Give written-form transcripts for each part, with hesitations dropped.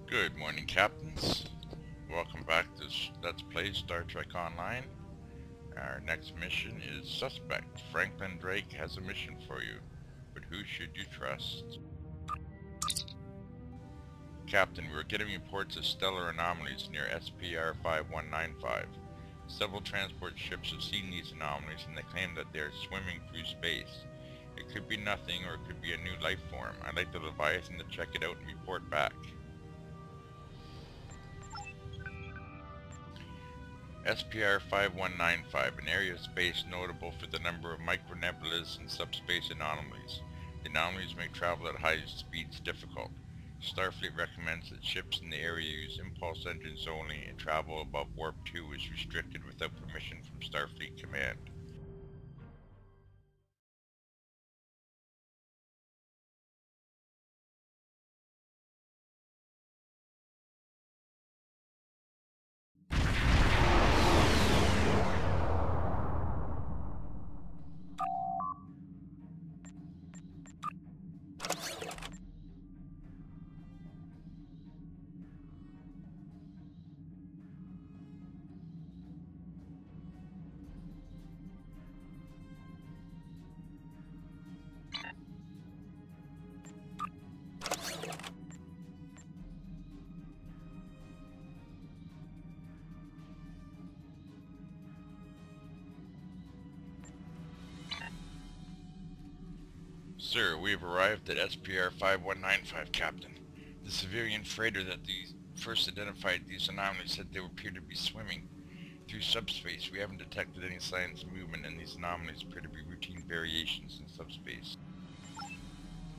Good morning, Captains. Welcome back to Let's Play Star Trek Online. Our next mission is Suspect. Franklin Drake has a mission for you, but who should you trust? Captain, we're getting reports of stellar anomalies near SPR 5195. Several transport ships have seen these anomalies and they claim that they are swimming through space. It could be nothing or it could be a new life form. I'd like the Leviathan to check it out and report back. SPR 5195, an area of space notable for the number of micronebulas and subspace anomalies. The anomalies make travel at high speeds difficult. Starfleet recommends that ships in the area use impulse engines only and travel above Warp 2 is restricted without permission from Starfleet Command. Sir, we have arrived at SPR 5195, Captain. The civilian freighter that first identified these anomalies said they appear to be swimming through subspace. We haven't detected any signs of movement, and these anomalies appear to be routine variations in subspace.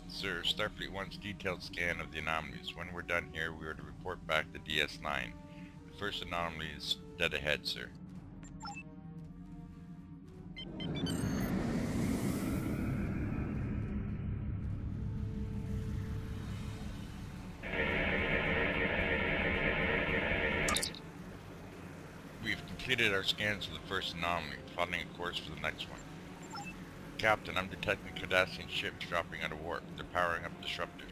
Sir, Starfleet wants detailed scan of the anomalies. When we're done here, we are to report back to DS9. The first anomaly is dead ahead, sir. We've completed our scans of the first anomaly, plotting a course for the next one. Captain, I'm detecting Cardassian ships dropping out of warp. They're powering up disruptor.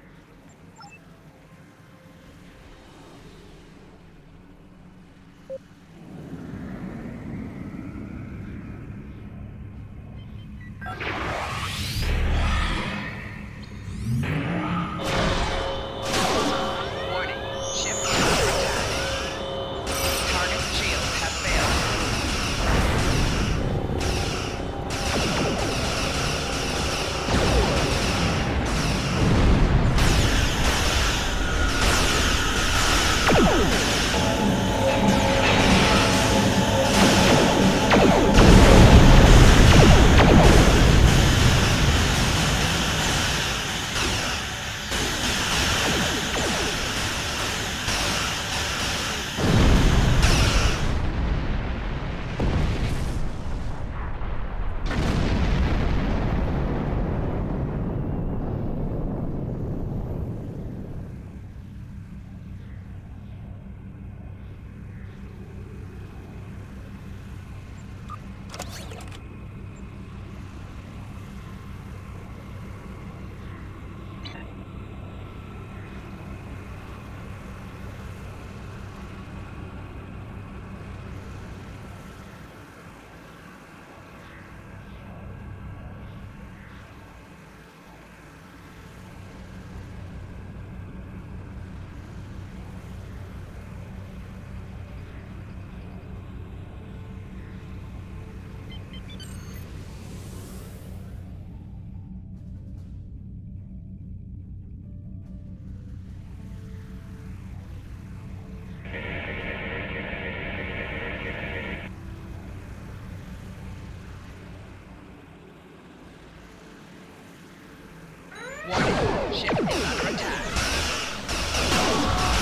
Ship is under attack. Target shield has failed.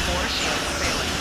4 shields failing.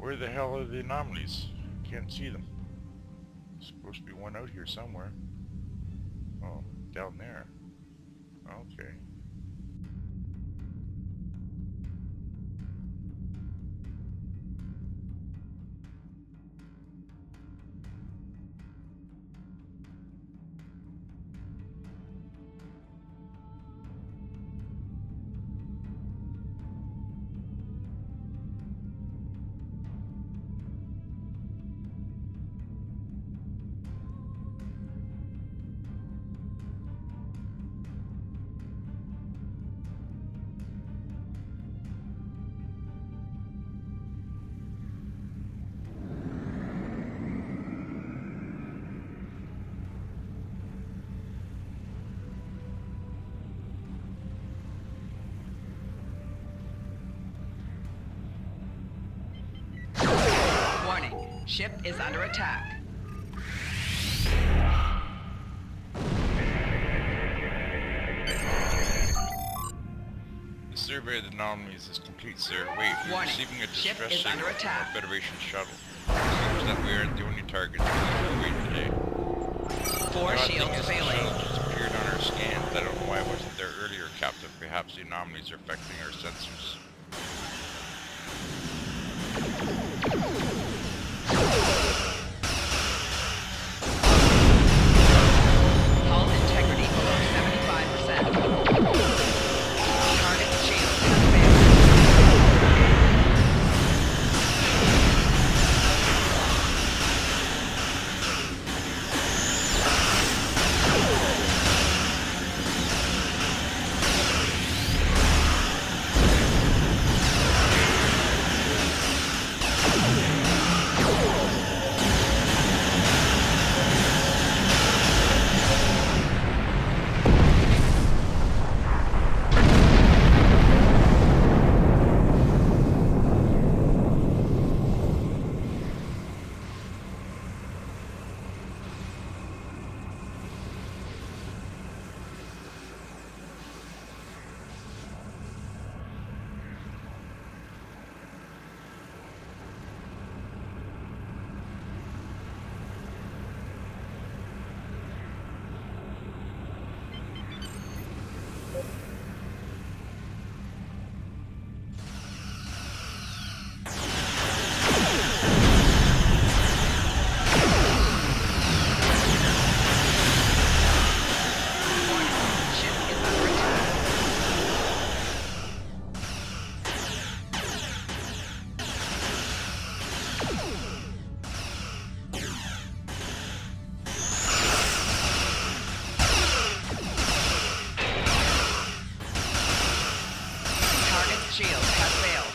Where the hell are the anomalies? Can't see them. There's supposed to be one out here somewhere. Oh, down there. Okay. Ship is under attack. The survey of the anomalies is complete, sir. Wait, we're receiving a distress signal from our Federation shuttle. It seems that we aren't the only targets we wait today. Four shields failing. The shuttle just appeared on our scans. I don't know why I wasn't there earlier, Captain. Perhaps the anomalies are affecting our sensors. Hull integrity below 75%. Target shield has failed. Shield has failed.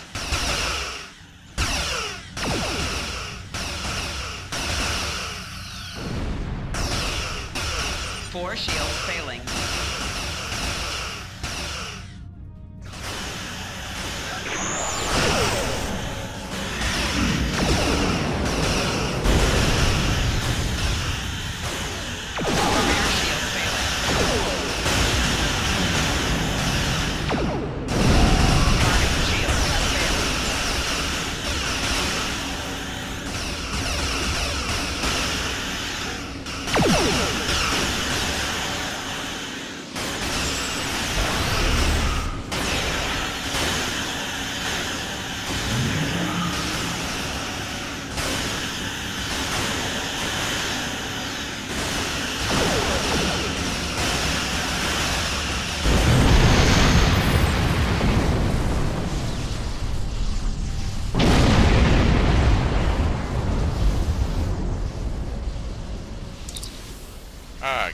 Four shields failing.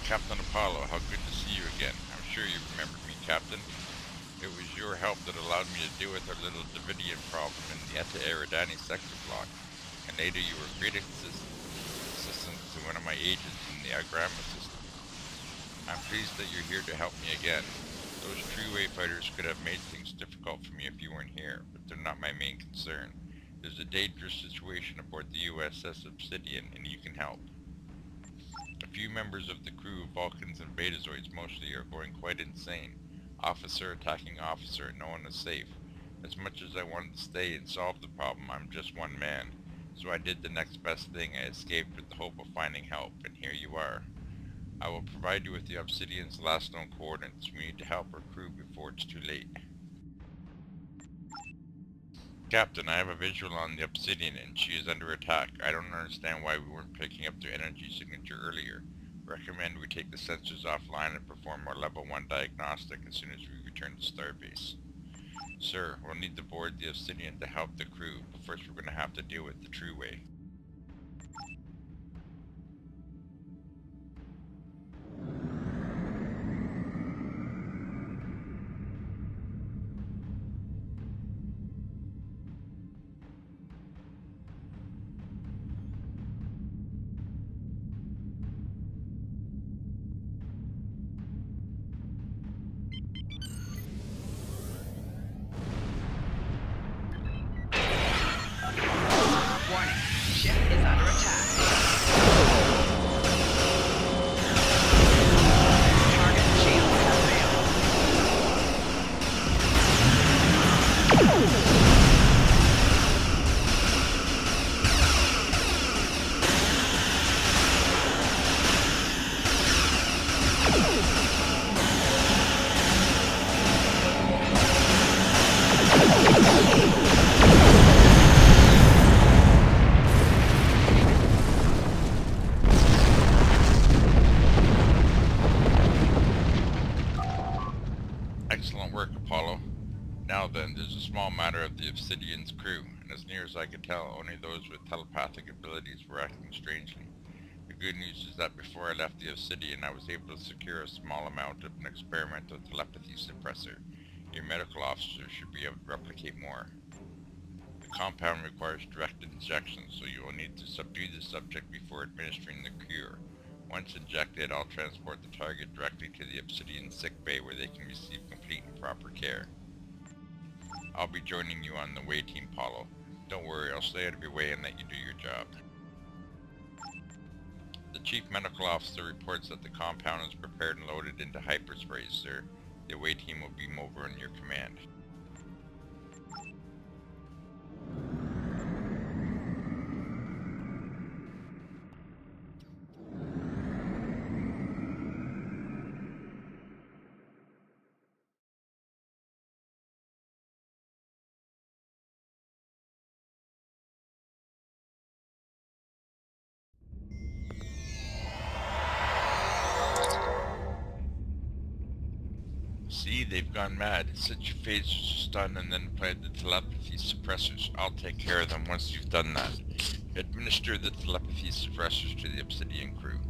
Captain Apollo, how good to see you again. I'm sure you remember me, Captain. It was your help that allowed me to deal with our little Davidian problem in the Eta Eridani sector block. And later you were great assistance to one of my agents in the Agrama system. I'm pleased that you're here to help me again. Those three-way fighters could have made things difficult for me if you weren't here, but they're not my main concern. There's a dangerous situation aboard the USS Obsidian, and you can help. A few members of the crew, Vulcans and Betazoids mostly, are going quite insane. Officer attacking officer, and no one is safe. As much as I wanted to stay and solve the problem, I'm just one man. So I did the next best thing. I escaped with the hope of finding help, and here you are. I will provide you with the Obsidian's last known coordinates. We need to help our crew before it's too late. Captain, I have a visual on the Obsidian and she is under attack. I don't understand why we weren't picking up their energy signature earlier. Recommend we take the sensors offline and perform our level 1 diagnostic as soon as we return to Starbase. Sir, we'll need to board the Obsidian to help the crew, but first we're going to have to deal with the true way. Warning. Ship is under attack. Target shields have Excellent work, Apollo. Now then, there's a small matter of the Obsidian's crew, and as near as I could tell, only those with telepathic abilities were acting strangely. The good news is that before I left the Obsidian, I was able to secure a small amount of an experimental telepathy suppressor. Your medical officer should be able to replicate more. The compound requires direct injection, so you will need to subdue the subject before administering the cure. Once injected, I'll transport the target directly to the Obsidian sick bay where they can receive complete and proper care. I'll be joining you on the way, Team Apollo. Don't worry, I'll stay out of your way and let you do your job. The Chief Medical Officer reports that the compound is prepared and loaded into hyperspace, sir. The away team will beam over in your command. See, they've gone mad. Set your phasers to stun and then apply the telepathy suppressors. I'll take care of them once you've done that. Administer the telepathy suppressors to the Obsidian crew.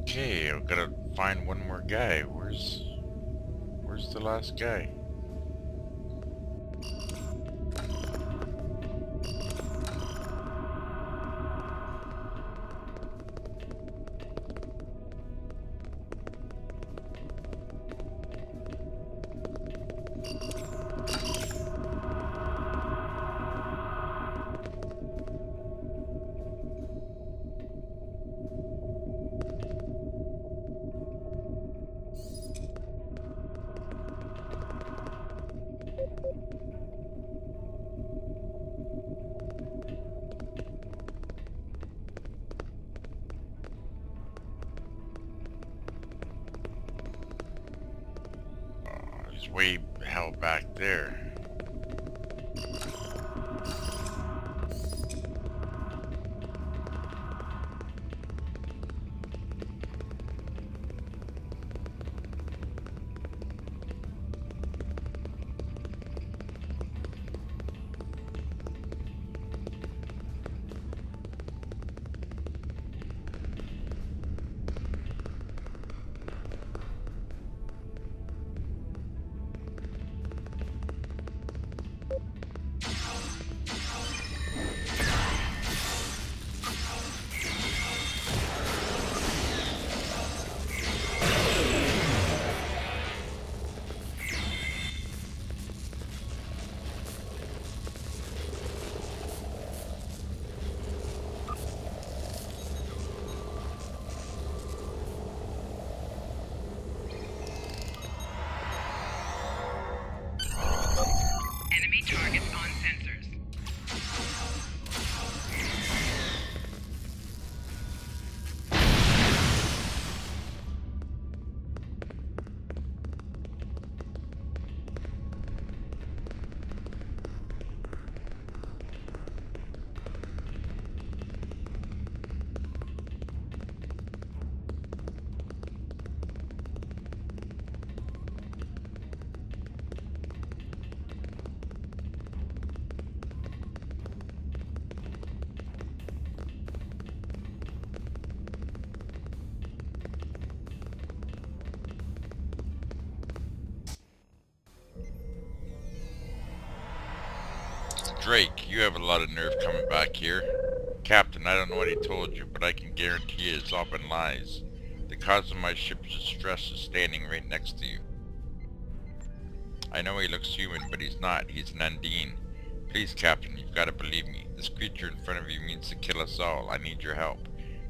Okay, I've got to find one more guy. Where's the last guy? He's way hell back there. Drake, you have a lot of nerve coming back here. Captain, I don't know what he told you, but I can guarantee it's all been lies. The cause of my ship's distress is standing right next to you. I know he looks human, but he's not. He's an Undine. Please, Captain, you've got to believe me. This creature in front of you means to kill us all. I need your help.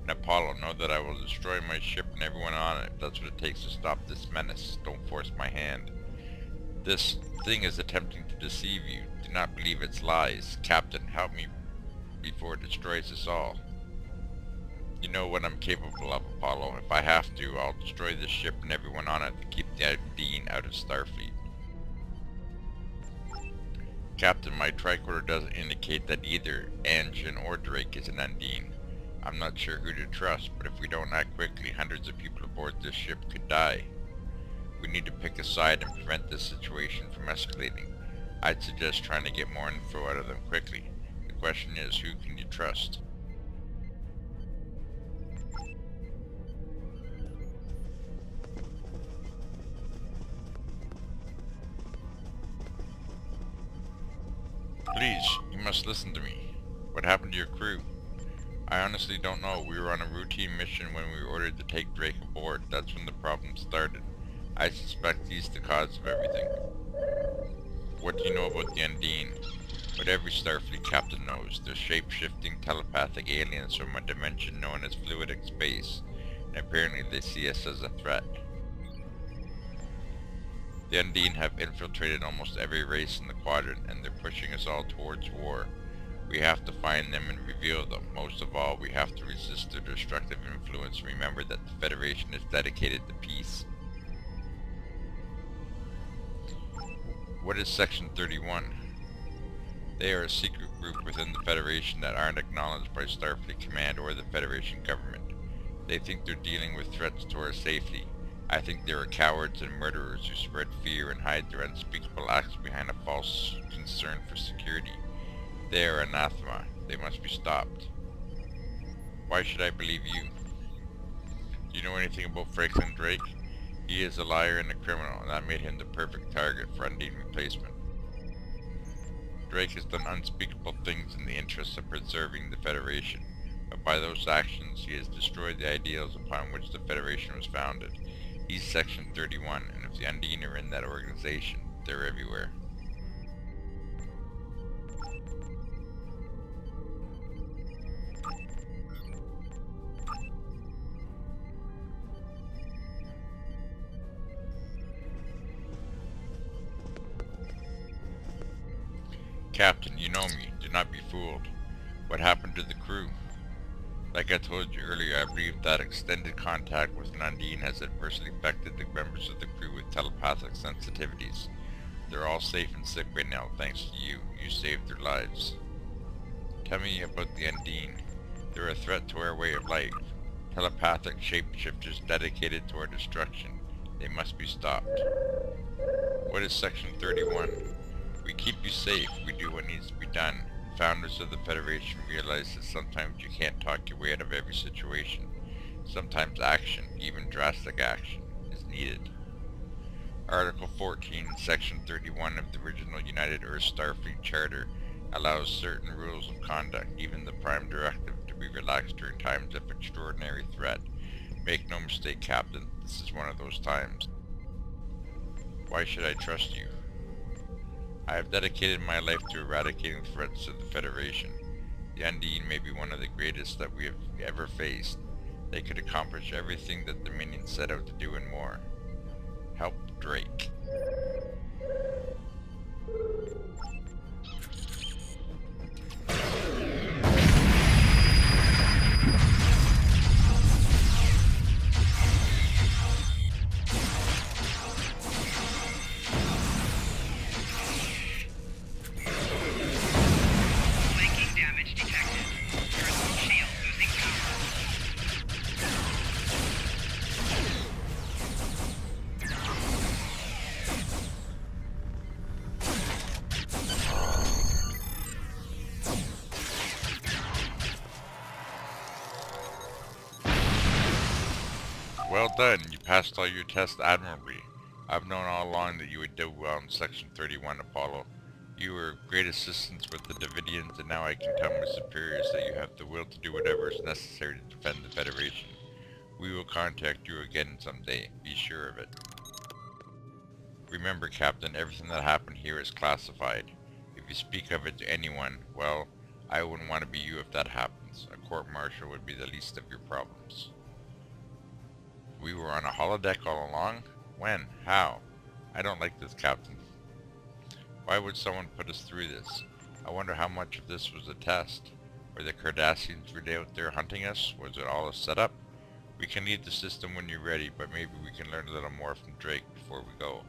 And Apollo, know that I will destroy my ship and everyone on it if that's what it takes to stop this menace. Don't force my hand. This thing is attempting to deceive you. Do not believe its lies. Captain, help me before it destroys us all. You know what I'm capable of, Apollo. If I have to, I'll destroy this ship and everyone on it to keep the Undine out of Starfleet. Captain, my tricorder doesn't indicate that either Anjin or Drake is an Undine. I'm not sure who to trust, but if we don't act quickly, hundreds of people aboard this ship could die. We need to pick a side and prevent this situation from escalating. I'd suggest trying to get more info out of them quickly. The question is, who can you trust? Please, you must listen to me. What happened to your crew? I honestly don't know. We were on a routine mission when we were ordered to take Drake aboard. That's when the problem started. I suspect he's the cause of everything. What do you know about the Undine? What every Starfleet captain knows. They're shape-shifting telepathic aliens from a dimension known as fluidic space, and apparently they see us as a threat. The Undine have infiltrated almost every race in the quadrant, and they're pushing us all towards war. We have to find them and reveal them. Most of all, we have to resist their destructive influence and remember that the Federation is dedicated to peace. What is Section 31? They are a secret group within the Federation that aren't acknowledged by Starfleet Command or the Federation government. They think they're dealing with threats to our safety. I think they are cowards and murderers who spread fear and hide their unspeakable acts behind a false concern for security. They are anathema. They must be stopped. Why should I believe you? Do you know anything about Franklin Drake? He is a liar and a criminal, and that made him the perfect target for Undine replacement. Drake has done unspeakable things in the interests of preserving the Federation, but by those actions he has destroyed the ideals upon which the Federation was founded. He's Section 31, and if the Undine are in that organization, they're everywhere. Captain, you know me. Do not be fooled. What happened to the crew? Like I told you earlier, I believe that extended contact with an Undine has adversely affected the members of the crew with telepathic sensitivities. They're all safe and sick right now, thanks to you. You saved their lives. Tell me about the Undine. They're a threat to our way of life. Telepathic shapeshifters dedicated to our destruction. They must be stopped. What is Section 31? We keep you safe. We do what needs to be done. Founders of the Federation realize that sometimes you can't talk your way out of every situation. Sometimes action, even drastic action, is needed. Article 14, Section 31 of the original United Earth Starfleet Charter allows certain rules of conduct, even the Prime Directive, to be relaxed during times of extraordinary threat. Make no mistake, Captain, this is one of those times. Why should I trust you? I have dedicated my life to eradicating threats to the Federation. The Undine may be one of the greatest that we have ever faced. They could accomplish everything that the Minions set out to do and more. Help Drake. Well done, you passed all your tests admirably. I've known all along that you would do well in Section 31, Apollo. You were of great assistance with the Davidians, and now I can tell my superiors that you have the will to do whatever is necessary to defend the Federation. We will contact you again someday. Be sure of it. Remember, Captain, everything that happened here is classified. If you speak of it to anyone, well, I wouldn't want to be you if that happens. A court-martial would be the least of your problems. We were on a holodeck all along? When? How? I don't like this, Captain. Why would someone put us through this? I wonder how much of this was a test. Were the Cardassians really out there hunting us? Was it all a setup? We can leave the system when you're ready, but maybe we can learn a little more from Drake before we go.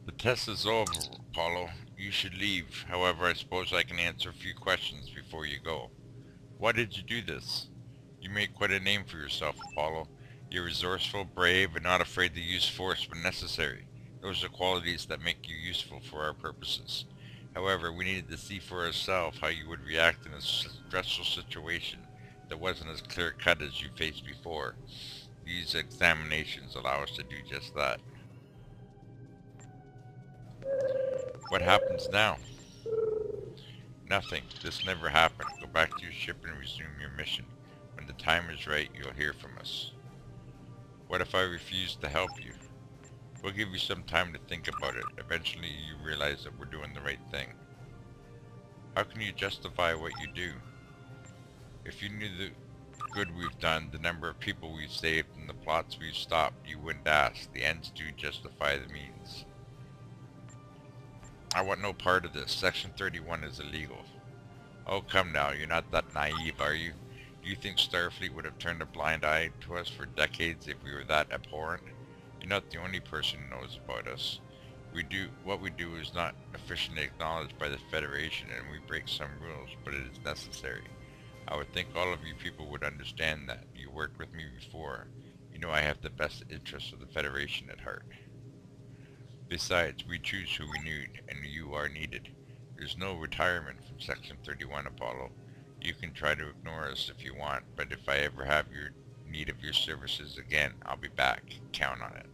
The test is over, Apollo. You should leave. However, I suppose I can answer a few questions before you go. Why did you do this? You made quite a name for yourself, Apollo. You're resourceful, brave, and not afraid to use force when necessary. Those are qualities that make you useful for our purposes. However, we needed to see for ourselves how you would react in a stressful situation that wasn't as clear-cut as you faced before. These examinations allow us to do just that. What happens now? Nothing. This never happened. Go back to your ship and resume your mission. When the time is right, you'll hear from us. What if I refuse to help you? We'll give you some time to think about it. Eventually you realize that we're doing the right thing. How can you justify what you do? If you knew the good we've done, the number of people we've saved, and the plots we've stopped, you wouldn't ask. The ends do justify the means. I want no part of this. Section 31 is illegal. Oh, come now. You're not that naive, are you? Do you think Starfleet would have turned a blind eye to us for decades if we were that abhorrent? You're not the only person who knows about us. What we do is not officially acknowledged by the Federation, and we break some rules, but it is necessary. I would think all of you people would understand that. You worked with me before. You know I have the best interests of the Federation at heart. Besides, we choose who we need, and you are needed. There's no retirement from Section 31, Apollo. You can try to ignore us if you want, but if I ever have your need of your services again, I'll be back. Count on it.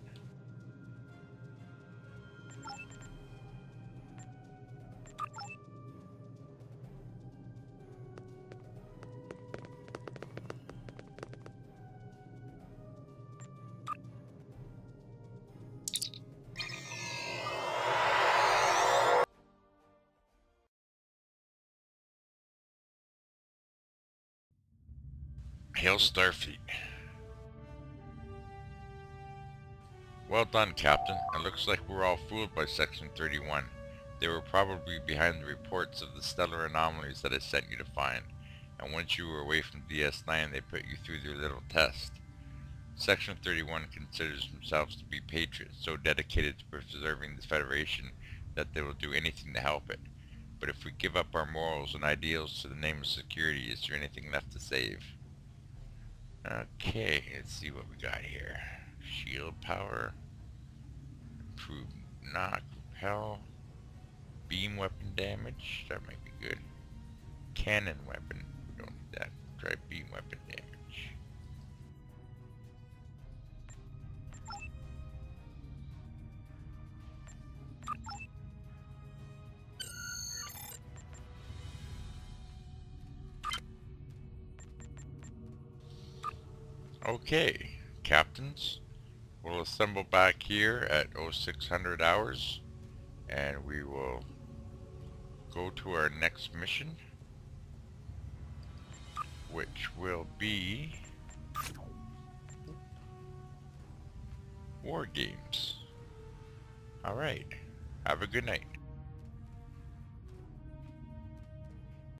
Hail Starfleet. Well done, Captain. It looks like we're all fooled by Section 31. They were probably behind the reports of the stellar anomalies that I sent you to find, and once you were away from DS9 they put you through their little test. Section 31 considers themselves to be patriots, so dedicated to preserving the Federation that they will do anything to help it. But if we give up our morals and ideals to the name of security, is there anything left to save? Okay, let's see what we got here. Shield power, improved knock, repel, beam weapon damage, that might be good. Cannon weapon, we don't need that. Try beam weapon damage. Okay, captains, we'll assemble back here at 0600 hours, and we will go to our next mission, which will be War Games. Alright, have a good night.